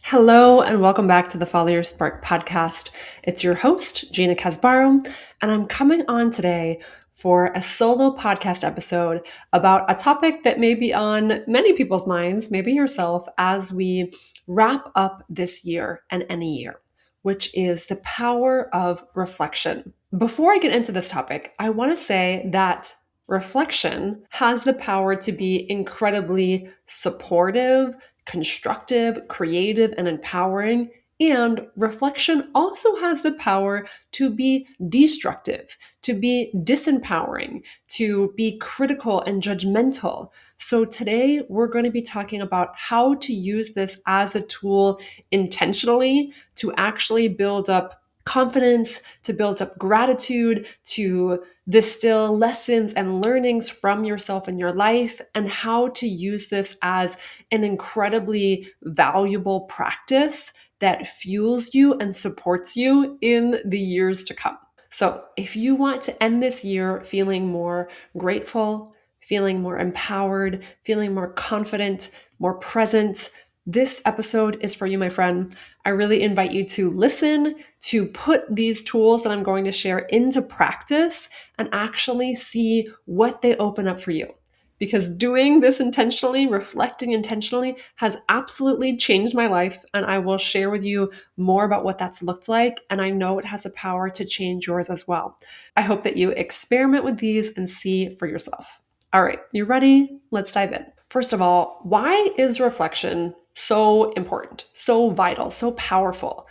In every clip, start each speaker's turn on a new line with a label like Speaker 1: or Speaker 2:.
Speaker 1: Hello, and welcome back to the Follow Your Spark podcast. It's your host, Gina Casbarro, and I'm coming on today for a solo podcast episode about a topic that may be on many people's minds, maybe yourself, as we wrap up this year and any year, which is the power of reflection. Before I get into this topic, I want to say that reflection has the power to be incredibly supportive, constructive, creative, and empowering. And reflection also has the power to be destructive, to be disempowering, to be critical and judgmental. So today we're going to be talking about how to use this as a tool intentionally to actually build up confidence, to build up gratitude, to distill lessons and learnings from yourself and your life, and how to use this as an incredibly valuable practice that fuels you and supports you in the years to come. So, if you want to end this year feeling more grateful, feeling more empowered, feeling more confident, more present, this episode is for you, my friend. I really invite you to listen, to put these tools that I'm going to share into practice and actually see what they open up for you. Because doing this intentionally, reflecting intentionally, has absolutely changed my life. And I will share with you more about what that's looked like. And I know it has the power to change yours as well. I hope that you experiment with these and see for yourself. All right, you ready? Let's dive in. First of all, why is reflection so important, so vital, so powerful?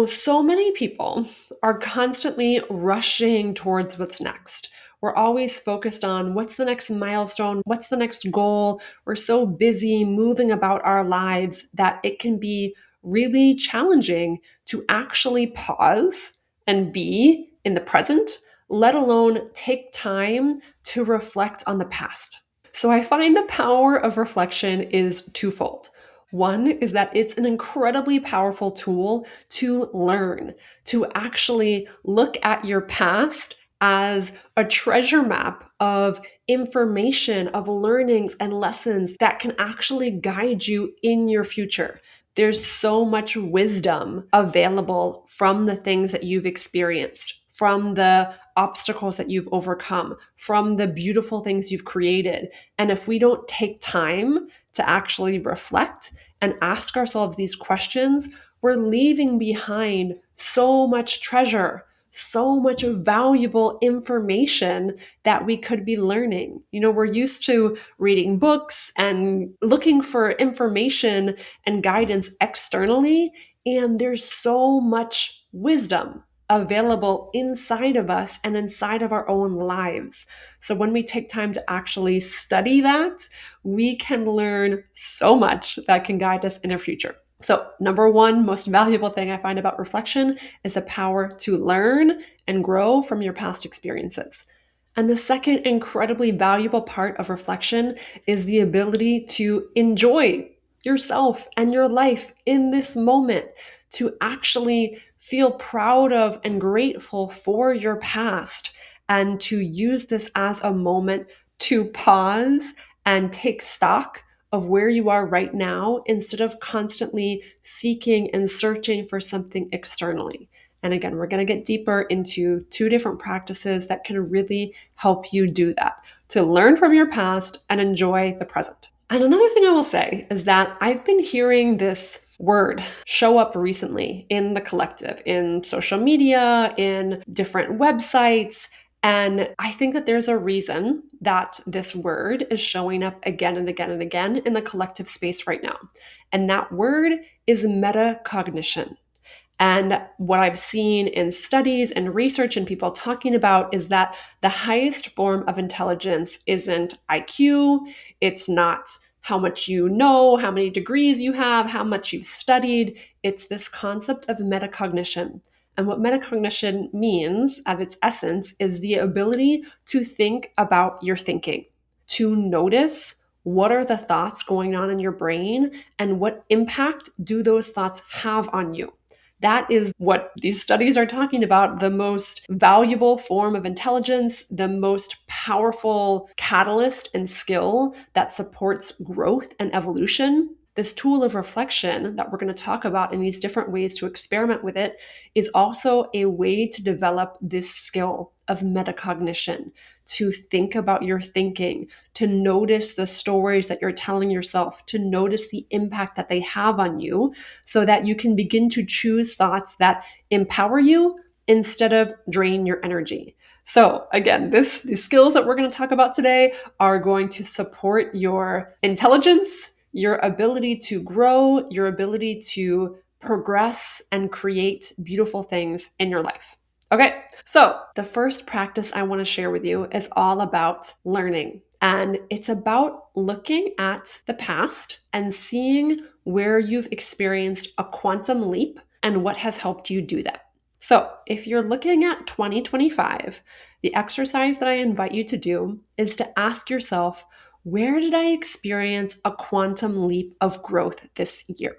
Speaker 1: So many people are constantly rushing towards what's next. We're always focused on what's the next milestone, what's the next goal. We're so busy moving about our lives that it can be really challenging to actually pause and be in the present, let alone take time to reflect on the past. So I find the power of reflection is twofold. One is that it's an incredibly powerful tool to learn, to actually look at your past as a treasure map of information, of learnings and lessons that can actually guide you in your future. There's so much wisdom available from the things that you've experienced, from the obstacles that you've overcome, from the beautiful things you've created. And if we don't take time to actually reflect and ask ourselves these questions, we're leaving behind so much treasure, so much valuable information that we could be learning. We're used to reading books and looking for information and guidance externally, and there's so much wisdom available inside of us and inside of our own lives. So when we take time to actually study that, we can learn so much that can guide us in our future. So, number one most valuable thing I find about reflection is the power to learn and grow from your past experiences. And the second incredibly valuable part of reflection is the ability to enjoy yourself and your life in this moment, to actually feel proud of and grateful for your past, and to use this as a moment to pause and take stock of where you are right now instead of constantly seeking and searching for something externally. And again, we're going to get deeper into two different practices that can really help you do that, to learn from your past and enjoy the present. And another thing I will say is that I've been hearing this word show up recently in the collective, in social media, in different websites. And I think that there's a reason that this word is showing up again and again and again in the collective space right now. And that word is metacognition. And what I've seen in studies and research and people talking about is that the highest form of intelligence isn't IQ, it's not how much you know, how many degrees you have, how much you've studied. It's this concept of metacognition. And what metacognition means at its essence is the ability to think about your thinking, to notice what are the thoughts going on in your brain and what impact do those thoughts have on you. That is what these studies are talking about, the most valuable form of intelligence, the most powerful catalyst and skill that supports growth and evolution. this tool of reflection that we're going to talk about in these different ways to experiment with it is also a way to develop this skill of metacognition, to think about your thinking, to notice the stories that you're telling yourself, to notice the impact that they have on you, so that you can begin to choose thoughts that empower you instead of drain your energy. So again, the skills that we're going to talk about today are going to support your intelligence, your ability to grow, your ability to progress and create beautiful things in your life. Okay, so the first practice I want to share with you is all about learning. And it's about looking at the past and seeing where you've experienced a quantum leap and what has helped you do that. So if you're looking at 2025, the exercise that I invite you to do is to ask yourself, where did I experience a quantum leap of growth this year?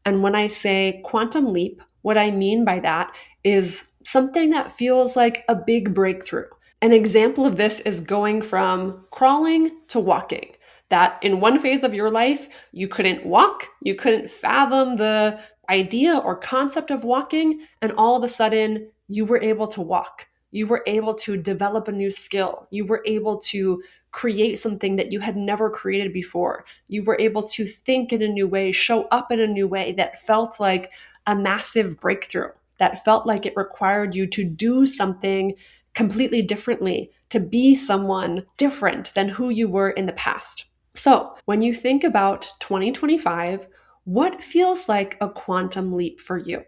Speaker 1: And when I say quantum leap, what I mean by that is something that feels like a big breakthrough. An example of this is going from crawling to walking. That in one phase of your life, you couldn't walk, you couldn't fathom the idea or concept of walking, and all of a sudden, you were able to walk. You were able to develop a new skill. You were able to create something that you had never created before. You were able to think in a new way, show up in a new way that felt like a massive breakthrough, that felt like it required you to do something completely differently, to be someone different than who you were in the past. So when you think about 2025, what feels like a quantum leap for you?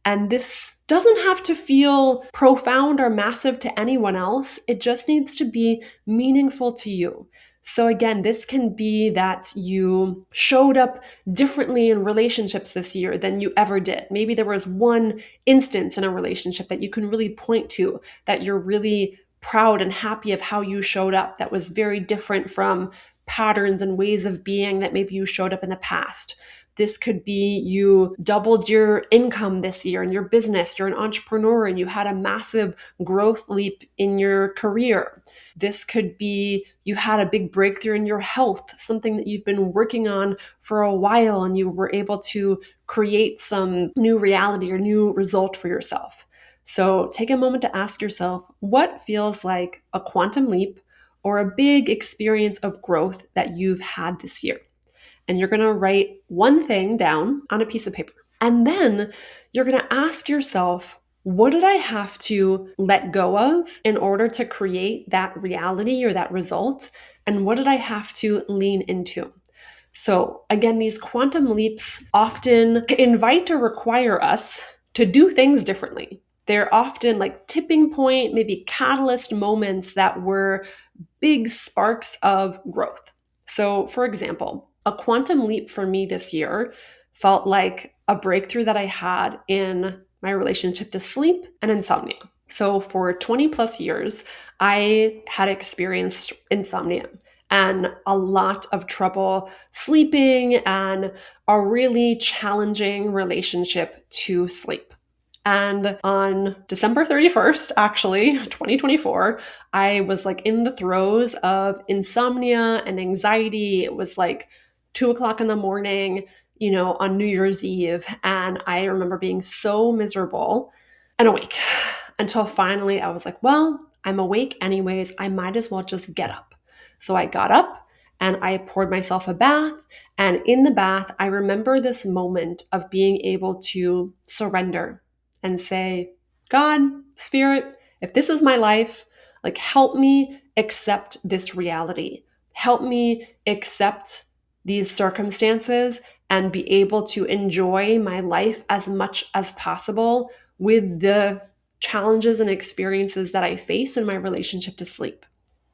Speaker 1: And this doesn't have to feel profound or massive to anyone else. It just needs to be meaningful to you. So again, this can be that you showed up differently in relationships this year than you ever did. Maybe there was one instance in a relationship that you can really point to, that you're really proud and happy of how you showed up, that was very different from patterns and ways of being that maybe you showed up in the past. This could be you doubled your income this year in your business. You're an entrepreneur and you had a massive growth leap in your career. This could be you had a big breakthrough in your health, something that you've been working on for a while, and you were able to create some new reality or new result for yourself. So take a moment to ask yourself, what feels like a quantum leap or a big experience of growth that you've had this year? And you're going to write one thing down on a piece of paper. And then you're going to ask yourself, what did I have to let go of in order to create that reality or that result? And what did I have to lean into? So again, these quantum leaps often invite or require us to do things differently. They're often like tipping point, maybe catalyst moments that were big sparks of growth. So for example, a quantum leap for me this year felt like a breakthrough that I had in my relationship to sleep and insomnia. So for 20 plus years, I had experienced insomnia and a lot of trouble sleeping and a really challenging relationship to sleep. And on December 31st, actually, 2024, I was like in the throes of insomnia and anxiety. It was like 2 o'clock in the morning, on New Year's Eve. And I remember being so miserable and awake until finally I was like, well, I'm awake anyways. I might as well just get up. So I got up and I poured myself a bath. And in the bath, I remember this moment of being able to surrender and say, God, Spirit, if this is my life, like help me accept this reality. Help me accept these circumstances and be able to enjoy my life as much as possible with the challenges and experiences that I face in my relationship to sleep.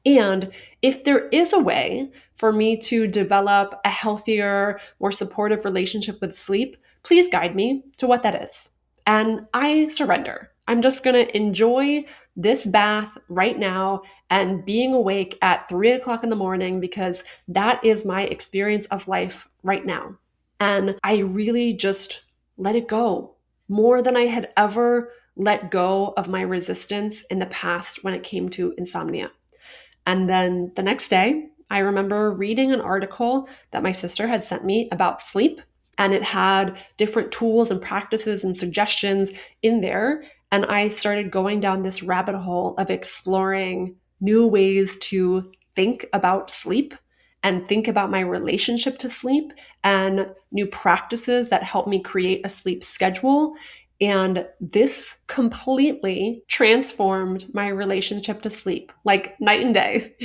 Speaker 1: And if there is a way for me to develop a healthier, more supportive relationship with sleep, please guide me to what that is. And I surrender. I'm just going to enjoy this bath right now and being awake at 3 o'clock in the morning because that is my experience of life right now. And I really just let it go more than I had ever let go of my resistance in the past when it came to insomnia. And then the next day, I remember reading an article that my sister had sent me about sleep, and it had different tools and practices and suggestions in there. And I started going down this rabbit hole of exploring new ways to think about sleep and think about my relationship to sleep and new practices that help me create a sleep schedule. And this completely transformed my relationship to sleep, like night and day,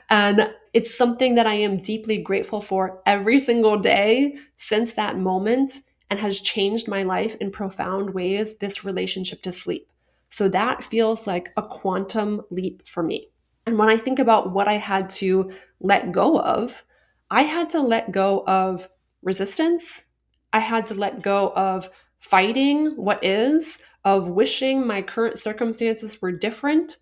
Speaker 1: And it's something that I am deeply grateful for every single day since that moment, and has changed my life in profound ways, this relationship to sleep. So that feels like a quantum leap for me. And when I think about what I had to let go of, I had to let go of resistance. I had to let go of fighting what is, of wishing my current circumstances were different.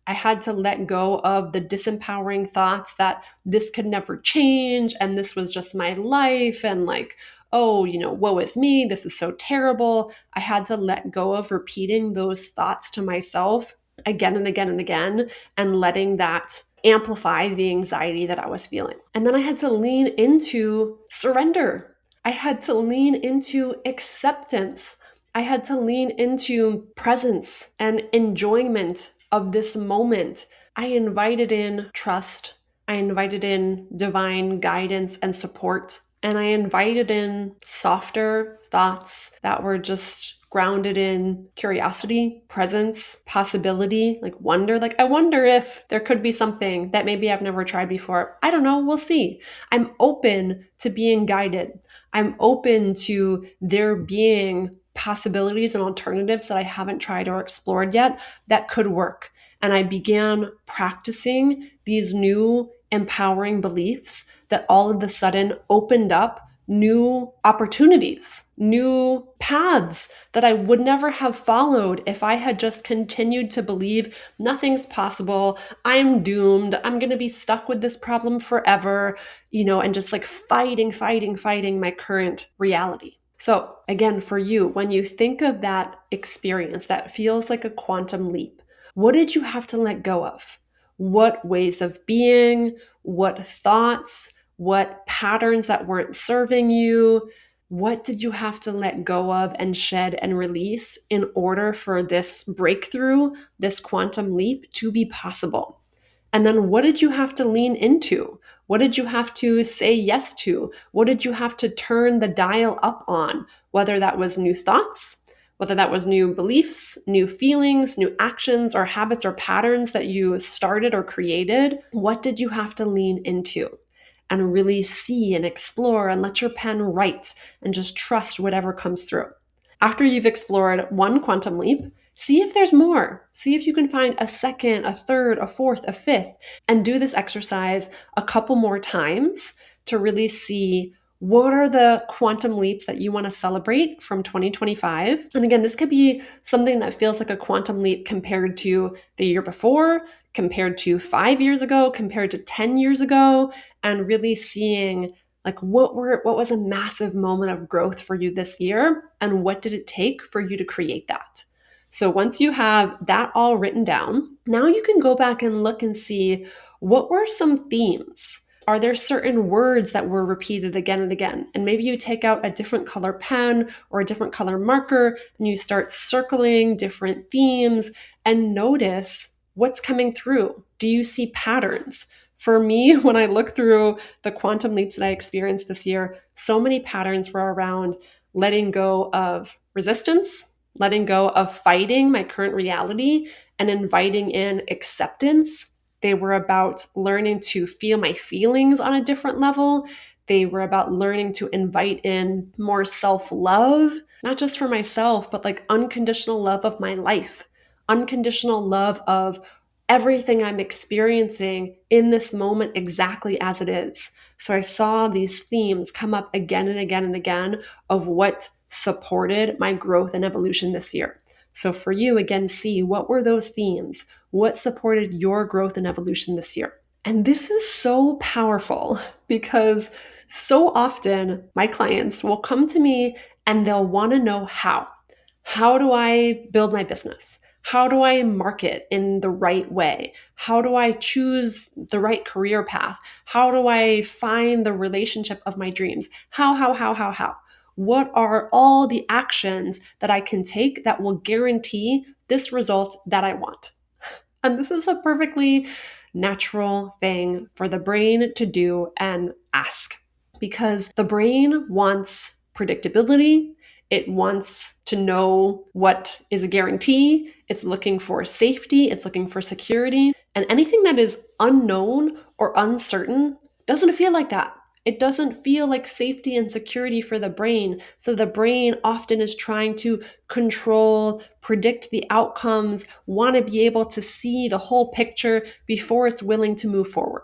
Speaker 1: I had to let go of the disempowering thoughts that this could never change and this was just my life and like, oh, woe is me, this is so terrible. I had to let go of repeating those thoughts to myself again and again and again, and letting that amplify the anxiety that I was feeling. And then I had to lean into surrender. I had to lean into acceptance. I had to lean into presence and enjoyment of this moment. I invited in trust. I invited in divine guidance and support. And I invited in softer thoughts that were just grounded in curiosity, presence, possibility, like wonder. Like, I wonder if there could be something that maybe I've never tried before. I don't know. We'll see. I'm open to being guided. I'm open to there being possibilities and alternatives that I haven't tried or explored yet that could work. And I began practicing these new empowering beliefs that all of a sudden opened up new opportunities, new paths that I would never have followed if I had just continued to believe nothing's possible, I'm doomed, I'm going to be stuck with this problem forever, and just like fighting my current reality. So again, for you, when you think of that experience that feels like a quantum leap, what did you have to let go of? What ways of being, what thoughts, what patterns that weren't serving you? What did you have to let go of and shed and release in order for this breakthrough, this quantum leap to be possible? And then what did you have to lean into? What did you have to say yes to? What did you have to turn the dial up on? Whether that was new thoughts, whether that was new beliefs, new feelings, new actions or habits or patterns that you started or created, what did you have to lean into? And really see and explore and let your pen write and just trust whatever comes through. After you've explored one quantum leap, see if there's more. See if you can find a second, a third, a fourth, a fifth, and do this exercise a couple more times to really see what are the quantum leaps that you want to celebrate from 2025. And again, this could be something that feels like a quantum leap compared to the year before, compared to 5 years ago, compared to 10 years ago, and really seeing like what was a massive moment of growth for you this year, and what did it take for you to create that? So once you have that all written down, now you can go back and look and see what were some themes. Are there certain words that were repeated again and again? And maybe you take out a different color pen or a different color marker and you start circling different themes and notice what's coming through. Do you see patterns? For me, when I look through the quantum leaps that I experienced this year, so many patterns were around letting go of resistance, letting go of fighting my current reality, and inviting in acceptance. They were about learning to feel my feelings on a different level. They were about learning to invite in more self-love, not just for myself, but like unconditional love of my life, unconditional love of everything I'm experiencing in this moment exactly as it is. So I saw these themes come up again and again and again of what supported my growth and evolution this year. So for you, again, see what were those themes? What supported your growth and evolution this year? And this is so powerful because so often my clients will come to me and they'll want to know how. How do I build my business? How do I market in the right way? How do I choose the right career path? How do I find the relationship of my dreams? How? What are all the actions that I can take that will guarantee this result that I want? And this is a perfectly natural thing for the brain to do and ask, because the brain wants predictability. It wants to know what is a guarantee. It's looking for safety. It's looking for security. And anything that is unknown or uncertain doesn't feel like that. It doesn't feel like safety and security for the brain. So the brain often is trying to control, predict the outcomes, want to be able to see the whole picture before it's willing to move forward.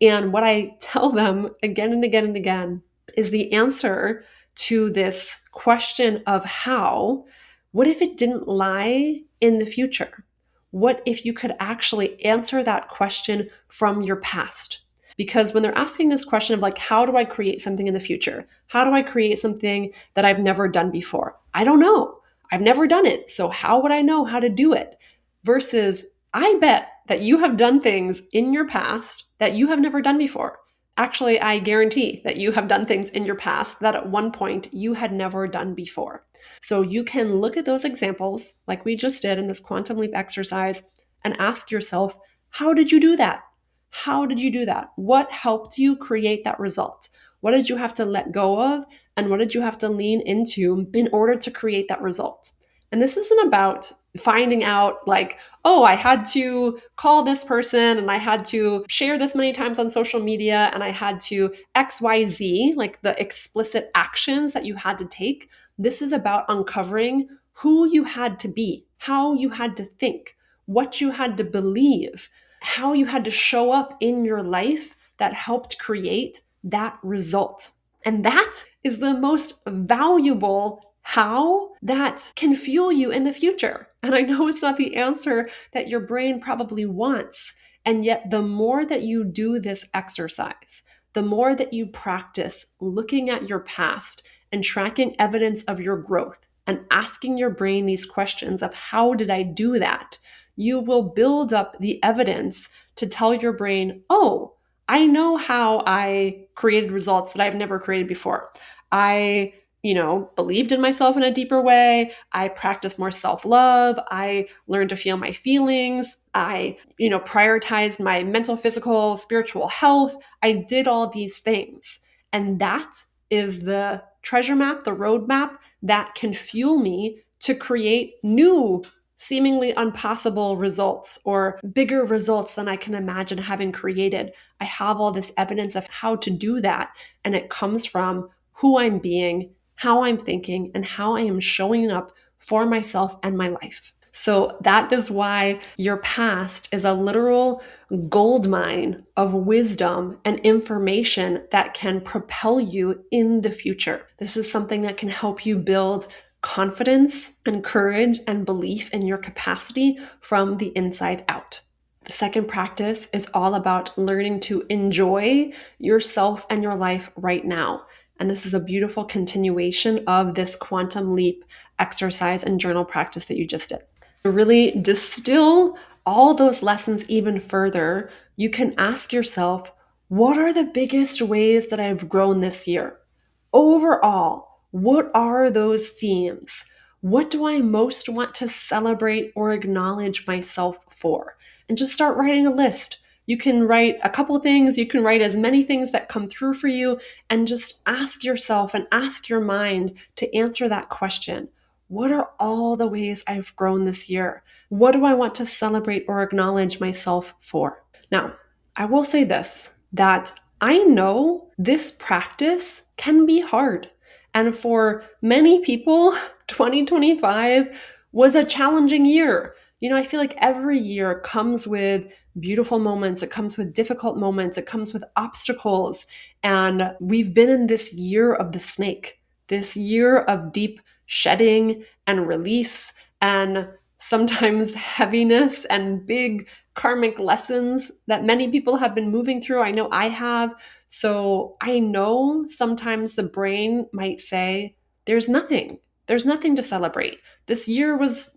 Speaker 1: And what I tell them again and again and again is the answer to this question of how, what if it didn't lie in the future? What if you could actually answer that question from your past? Because when they're asking this question of like, how do I create something in the future? How do I create something that I've never done before? I don't know. I've never done it. So how would I know how to do it? Versus, I bet that you have done things in your past that you have never done before. Actually, I guarantee that you have done things in your past that at one point you had never done before. So you can look at those examples, like we just did in this quantum leap exercise, and ask yourself, how did you do that? How did you do that? What helped you create that result? What did you have to let go of? And what did you have to lean into in order to create that result? And this isn't about finding out like, oh, I had to call this person and I had to share this many times on social media and I had to XYZ, like the explicit actions that you had to take. This is about uncovering who you had to be, how you had to think, what you had to believe, how you had to show up in your life that helped create that result. And that is the most valuable how that can fuel you in the future. And I know it's not the answer that your brain probably wants. And yet, the more that you do this exercise, the more that you practice looking at your past and tracking evidence of your growth and asking your brain these questions of how did I do that, you will build up the evidence to tell your brain, oh, I know how I created results that I've never created before. I believed in myself in a deeper way. I practiced more self-love. I learned to feel my feelings. I, prioritized my mental, physical, spiritual health. I did all these things. And that is the treasure map, the roadmap that can fuel me to create new seemingly impossible results or bigger results than I can imagine having created. I have all this evidence of how to do that. And it comes from who I'm being, how I'm thinking, and how I am showing up for myself and my life. So that is why your past is a literal gold mine of wisdom and information that can propel you in the future. This is something that can help you build confidence and courage and belief in your capacity from the inside out. The second practice is all about learning to enjoy yourself and your life right now. And this is a beautiful continuation of this quantum leap exercise and journal practice that you just did. To really distill all those lessons even further, you can ask yourself, what are the biggest ways that I've grown this year? Overall, what are those themes? What do I most want to celebrate or acknowledge myself for? And just start writing a list. You can write a couple things, you can write as many things that come through for you, and just ask yourself and ask your mind to answer that question. What are all the ways I've grown this year? What do I want to celebrate or acknowledge myself for? Now, I will say this, that I know this practice can be hard. And for many people, 2025 was a challenging year. I feel like every year comes with beautiful moments. It comes with difficult moments. It comes with obstacles. And we've been in this year of the snake, this year of deep shedding and release and sometimes heaviness and big karmic lessons that many people have been moving through. I know I have. So I know sometimes the brain might say, there's nothing There's nothing to celebrate. This year was,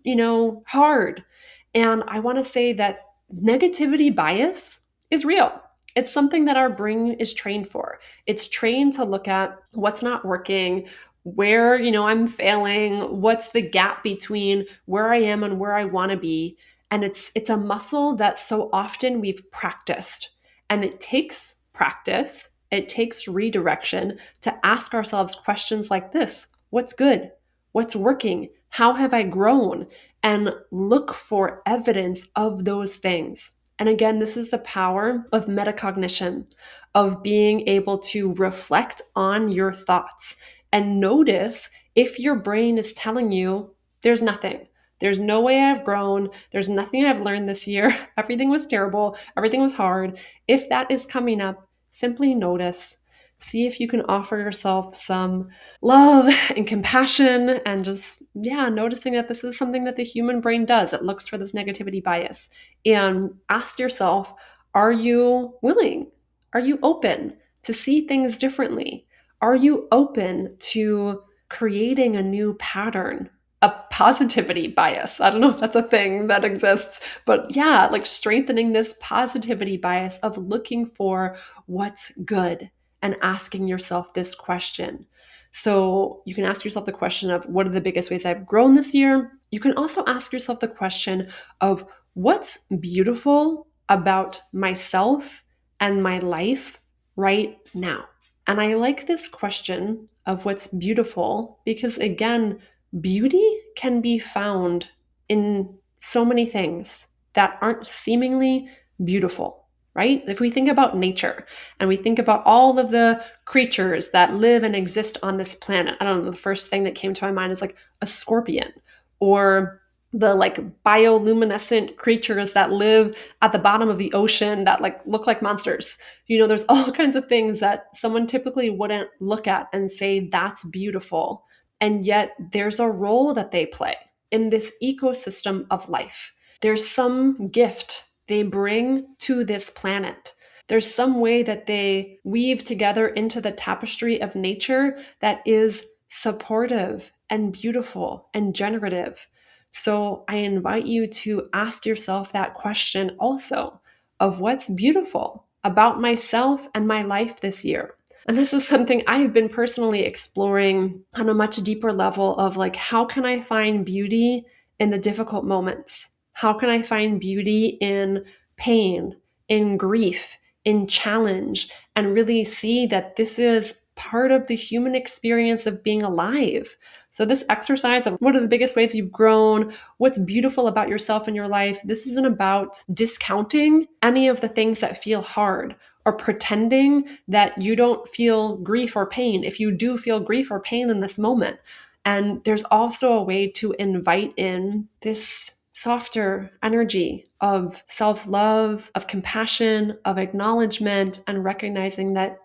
Speaker 1: hard. And I want to say that negativity bias is real. It's something that our brain is trained for. It's trained to look at what's not working, where, I'm failing, what's the gap between where I am and where I want to be. And it's a muscle that so often we've practiced. And it takes practice, it takes redirection to ask ourselves questions like this. What's good? What's working? How have I grown? And look for evidence of those things. And again, this is the power of metacognition, of being able to reflect on your thoughts and notice if your brain is telling you there's nothing. There's no way I've grown. There's nothing I've learned this year. Everything was terrible. Everything was hard. If that is coming up, simply notice. See if you can offer yourself some love and compassion and just, noticing that this is something that the human brain does. It looks for this negativity bias. And ask yourself, are you willing? Are you open to see things differently? Are you open to creating a new pattern? A positivity bias. I don't know if that's a thing that exists, but like strengthening this positivity bias of looking for what's good and asking yourself this question. So you can ask yourself the question of what are the biggest ways I've grown this year? You can also ask yourself the question of what's beautiful about myself and my life right now. And I like this question of what's beautiful because, again, beauty can be found in so many things that aren't seemingly beautiful, right? If we think about nature and we think about all of the creatures that live and exist on this planet, I don't know, the first thing that came to my mind is like a scorpion or the like bioluminescent creatures that live at the bottom of the ocean that like look like monsters. There's all kinds of things that someone typically wouldn't look at and say that's beautiful. And yet there's a role that they play in this ecosystem of life. There's some gift they bring to this planet. There's some way that they weave together into the tapestry of nature that is supportive and beautiful and generative. So I invite you to ask yourself that question also of what's beautiful about myself and my life this year. And this is something I've been personally exploring on a much deeper level of like, how can I find beauty in the difficult moments? How can I find beauty in pain, in grief, in challenge, and really see that this is part of the human experience of being alive? So this exercise of what are the biggest ways you've grown, what's beautiful about yourself and your life, this isn't about discounting any of the things that feel hard or pretending that you don't feel grief or pain if you do feel grief or pain in this moment. And there's also a way to invite in this softer energy of self-love, of compassion, of acknowledgement, and recognizing that,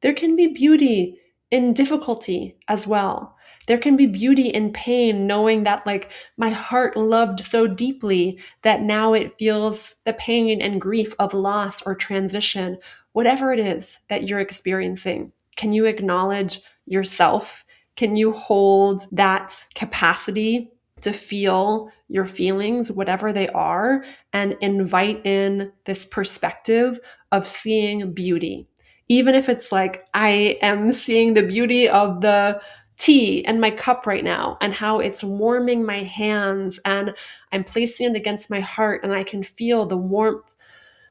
Speaker 1: there can be beauty in difficulty as well. There can be beauty in pain, knowing that like my heart loved so deeply that now it feels the pain and grief of loss or transition, whatever it is that you're experiencing. Can you acknowledge yourself? Can you hold that capacity to feel your feelings, whatever they are, and invite in this perspective of seeing beauty? Even if it's like, I am seeing the beauty of the tea in my cup right now and how it's warming my hands and I'm placing it against my heart and I can feel the warmth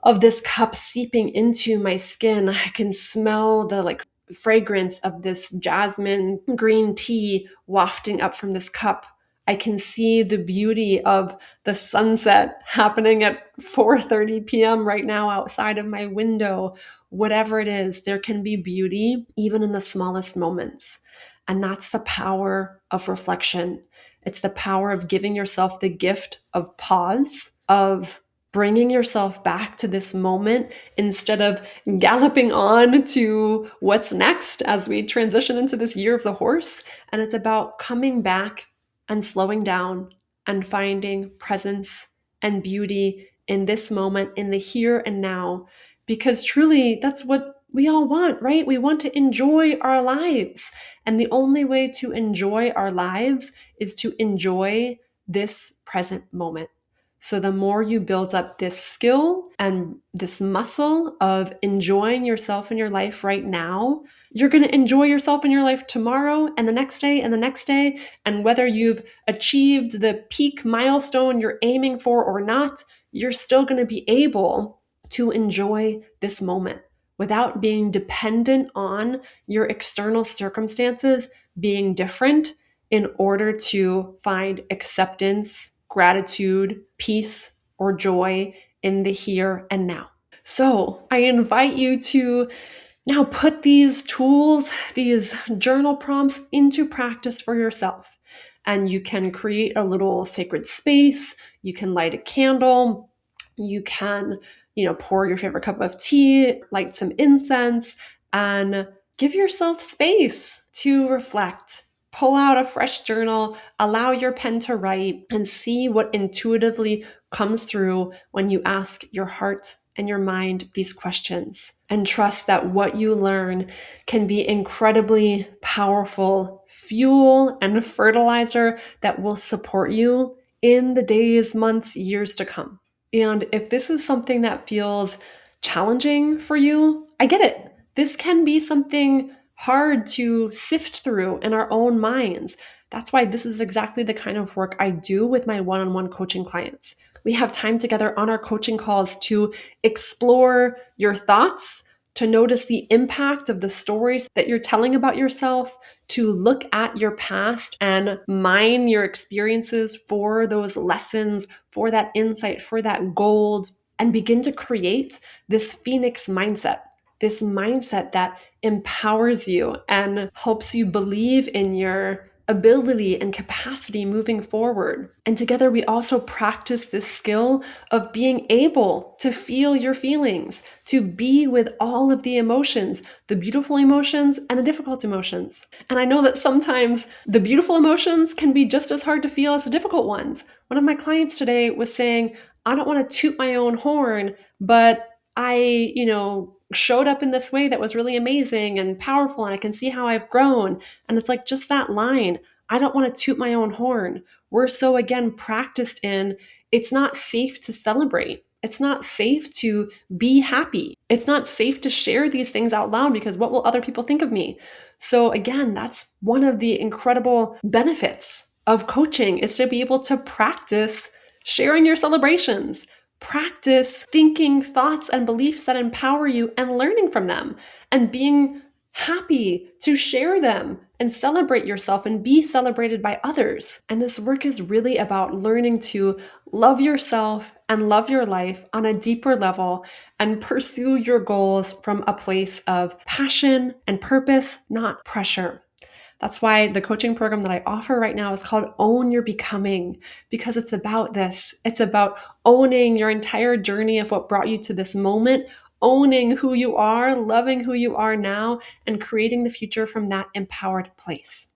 Speaker 1: of this cup seeping into my skin. I can smell the like fragrance of this jasmine green tea wafting up from this cup. I can see the beauty of the sunset happening at 4:30 p.m. right now outside of my window. Whatever it is, there can be beauty even in the smallest moments. And that's the power of reflection. It's the power of giving yourself the gift of pause, of bringing yourself back to this moment instead of galloping on to what's next as we transition into this year of the horse. And it's about coming back and slowing down and finding presence and beauty in this moment, in the here and now, because truly that's what we all want, right? We want to enjoy our lives. And the only way to enjoy our lives is to enjoy this present moment. So the more you build up this skill and this muscle of enjoying yourself in your life right now, you're going to enjoy yourself in your life tomorrow and the next day and the next day. And whether you've achieved the peak milestone you're aiming for or not, you're still going to be able to enjoy this moment without being dependent on your external circumstances being different in order to find acceptance, gratitude, peace, or joy in the here and now. So I invite you to now put these tools, these journal prompts into practice for yourself. And you can create a little sacred space. You can light a candle. You can, pour your favorite cup of tea, light some incense, and give yourself space to reflect. Pull out a fresh journal, allow your pen to write, and see what intuitively comes through when you ask your heart and your mind these questions. And trust that what you learn can be incredibly powerful fuel and fertilizer that will support you in the days, months, years to come. And if this is something that feels challenging for you, I get it. This can be something hard to sift through in our own minds. That's why this is exactly the kind of work I do with my one-on-one coaching clients. We have time together on our coaching calls to explore your thoughts, to notice the impact of the stories that you're telling about yourself, to look at your past and mine your experiences for those lessons, for that insight, for that gold, and begin to create this phoenix mindset. This mindset that empowers you and helps you believe in your ability and capacity moving forward. And together we also practice this skill of being able to feel your feelings, to be with all of the emotions, the beautiful emotions and the difficult emotions. And I know that sometimes the beautiful emotions can be just as hard to feel as the difficult ones. One of my clients today was saying, I don't want to toot my own horn, but I, showed up in this way that was really amazing and powerful, and I can see how I've grown. And it's like just that line, I don't want to toot my own horn. We're so, again, practiced in it's not safe to celebrate. It's not safe to be happy. It's not safe to share these things out loud because what will other people think of me? So again, that's one of the incredible benefits of coaching is to be able to practice sharing your celebrations. Practice thinking thoughts and beliefs that empower you and learning from them and being happy to share them and celebrate yourself and be celebrated by others. And this work is really about learning to love yourself and love your life on a deeper level and pursue your goals from a place of passion and purpose, not pressure. That's why the coaching program that I offer right now is called Own Your Becoming, because it's about this. It's about owning your entire journey of what brought you to this moment, owning who you are, loving who you are now, and creating the future from that empowered place.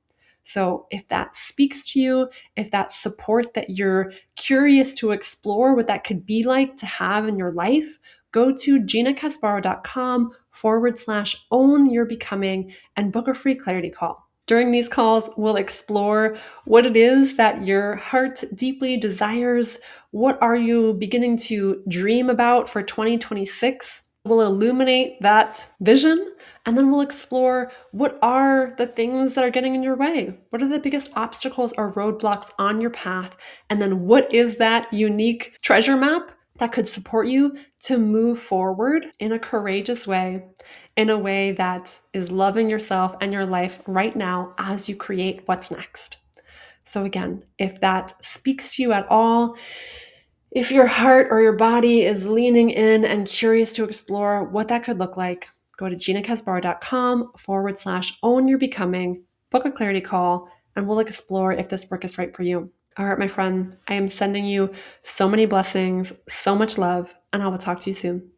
Speaker 1: So if that speaks to you, if that's support that you're curious to explore what that could be like to have in your life, go to ginacasbarro.com/own your becoming and book a free clarity call. During these calls, we'll explore what it is that your heart deeply desires. What are you beginning to dream about for 2026? We'll illuminate that vision, and then we'll explore what are the things that are getting in your way? What are the biggest obstacles or roadblocks on your path? And then what is that unique treasure map that could support you to move forward in a courageous way, in a way that is loving yourself and your life right now as you create what's next. So again, if that speaks to you at all, if your heart or your body is leaning in and curious to explore what that could look like, go to ginacasbarro.com/own your becoming, book a clarity call, and we'll explore if this work is right for you. All right, my friend, I am sending you so many blessings, so much love, and I will talk to you soon.